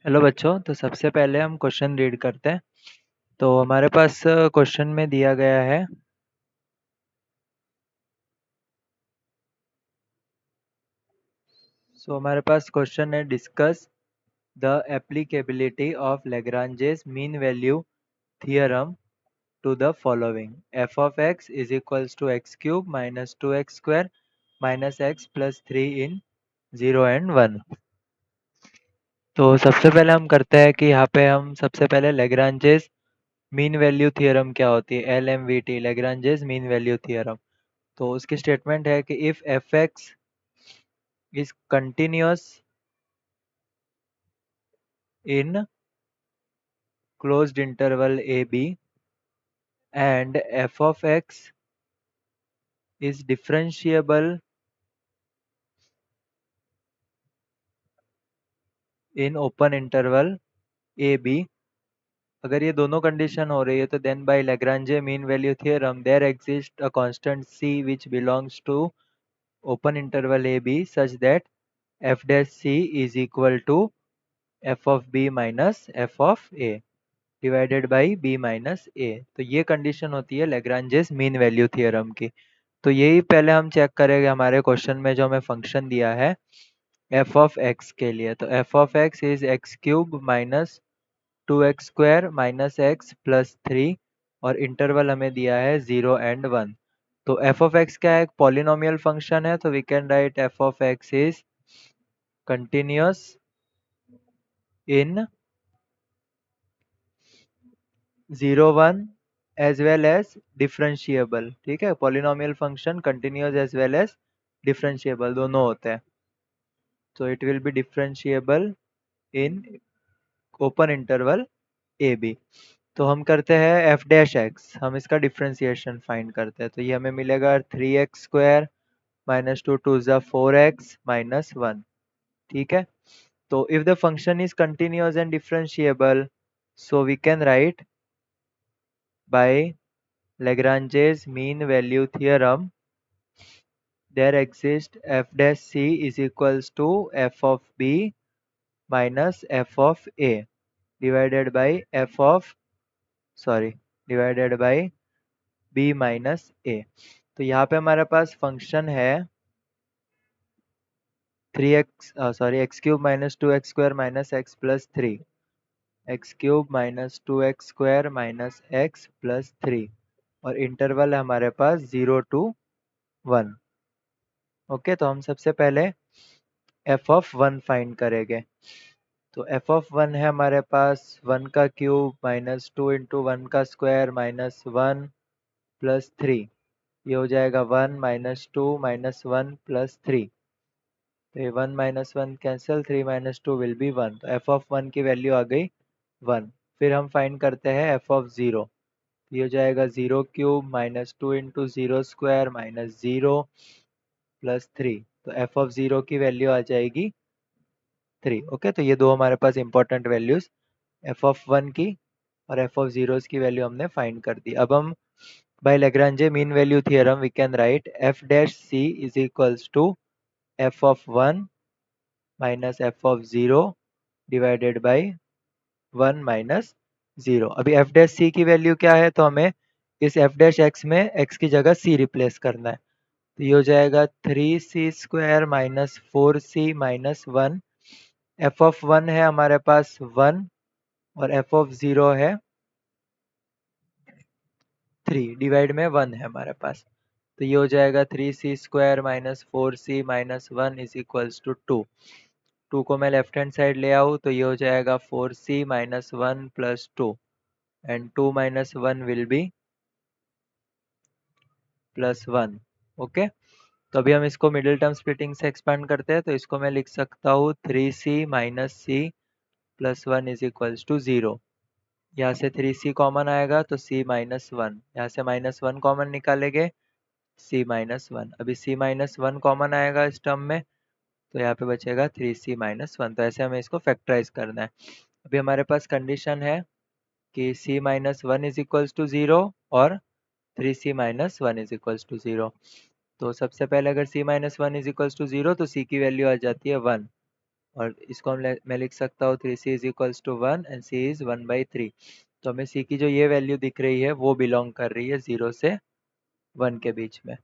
Hello बच्चों। तो सबसे पहले हम क्वेश्चन रीड करते हैं। तो हमारे पास क्वेश्चन में दिया गया है। हमारे पास क्वेश्चन है, discuss the applicability of Lagrange's mean value theorem to the following: f of x is equals to x cube minus two x square minus x plus three in 0 and 1। तो सबसे पहले हम करते हैं कि यहाँ पे हम सबसे पहले Lagrange's मीन वैल्यू थियरम क्या होती है, L M V T, Lagrange's mean value theorem. तो उसकी स्टेटमेंट है कि if f x is continuous in closed interval a b and f of x is differentiable in open interval a b, अगर ये दोनों कंडीशन हो रही है तो then by Lagrange mean value theorem there exist a constant c which belongs to open interval a b such that f dash c is equal to F of B minus F of A divided by B minus A. तो ये condition होती है Lagrange's mean value theorem की। तो यही पहले हम check करेंगे हमारे क्वेश्चन में जो हमें फंक्शन दिया है एफ ऑफ एक्स के लिए। तो F of x is x cube minus two x square minus x plus three और इंटरवल हमें दिया है 0 and 1। तो एफ ऑफ एक्स क्या है, एक पॉलिनोमियल फंक्शन है, तो we can write f of x is continuous in 0 1 as well as differentiable. ठीक है, polynomial function continuous as well as differentiable दोनों होते हैं। तो it will be differentiable in open interval a b. तो हम करते हैं एफ डैश एक्स, हम इसका डिफरेंशिएशन फाइंड करते हैं। तो ये हमें मिलेगा 3x² माइनस टू टू ज़ा 4x माइनस 1। ठीक है, तो if the function is continuous and differentiable so we can write by Lagrange's mean value theorem there exists f dash c is equals to f of b minus f of a divided by divided by b minus a। तो यहाँ पे हमारे पास function है 3x cube minus two x square minus x plus three, x cube minus two x square minus x plus three और interval है हमारे पास 0 to 1। Okay, तो हम सबसे पहले एफ ऑफ 1 फाइंड करेंगे। तो एफ ऑफ 1 है हमारे पास 1 का क्यूब माइनस टू इंटू 1 का स्क्वायर माइनस 1 प्लस थ्री, ये हो जाएगा 1 minus two minus 1 plus three. तो ये 1 minus 1 cancel, 3 minus two will be 1। तो एफ ऑफ 1 की वैल्यू आ गई 1। फिर हम फाइंड करते हैं एफ ऑफ 0। ये हो जाएगा 0 cube minus two into zero square minus 0 plus three. तो एफ ऑफ 0 की वैल्यू आ जाएगी 3। ओके, तो ये दो हमारे पास इंपॉर्टेंट वैल्यूज एफ ऑफ 1 की और एफ ऑफ जीरोस की वैल्यू हमने फाइंड कर दी। अब हम by Lagrange mean value theorem we can write f dash c is equals to F of 1 minus F of 0 divided by 1 minus 0। अभी F dash सी की वैल्यू क्या है, तो हमें इस एफ डैश एक्स में एक्स की जगह सी रिप्लेस करना है। तो ये हो जाएगा 3c² minus 4c minus 1। F of 1 है हमारे पास 1 और एफ ऑफ 0 है 3, डिवाइड में 1 है हमारे पास। तो ये हो जाएगा 3c² minus 4c minus 1 is equals to 2। 2 को मैं लेफ्ट हैंड साइड ले आऊँ तो ये हो जाएगा 4c minus 1 plus 2 and 2 minus 1 will be plus 1। Okay, तो अभी हम इसको मिडिल टर्म स्प्लिटिंग से एक्सपेंड करते हैं। तो इसको मैं लिख सकता हूँ 3c minus c plus 1 is equals to 0। यहाँ से 3c कॉमन आएगा तो c माइनस 1, यहाँ से माइनस 1 कॉमन निकालेंगे c माइनस 1। अभी c माइनस 1 कॉमन आएगा इस टर्म में तो यहाँ पे बचेगा 3c माइनस 1। तो ऐसे हमें इसको फैक्टराइज करना है। अभी हमारे पास कंडीशन है कि c minus 1 is equals to 0 और 3c minus 1 is equals to 0। तो सबसे पहले अगर c minus 1 is equals to 0 तो c की वैल्यू आ जाती है 1। और इसको मैं लिख सकता हूँ 3c is equals to 1 and c is 1/3। तो हमें c की जो ये वैल्यू दिख रही है वो बिलोंग कर रही है 0 से 1 के बीच में।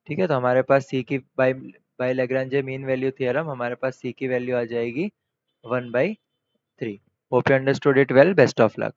ठीक है, तो हमारे पास c की by Lagrange mean value theorem हमारे पास c की वैल्यू आ जाएगी 1/3। Hope you understood it well. Best of luck.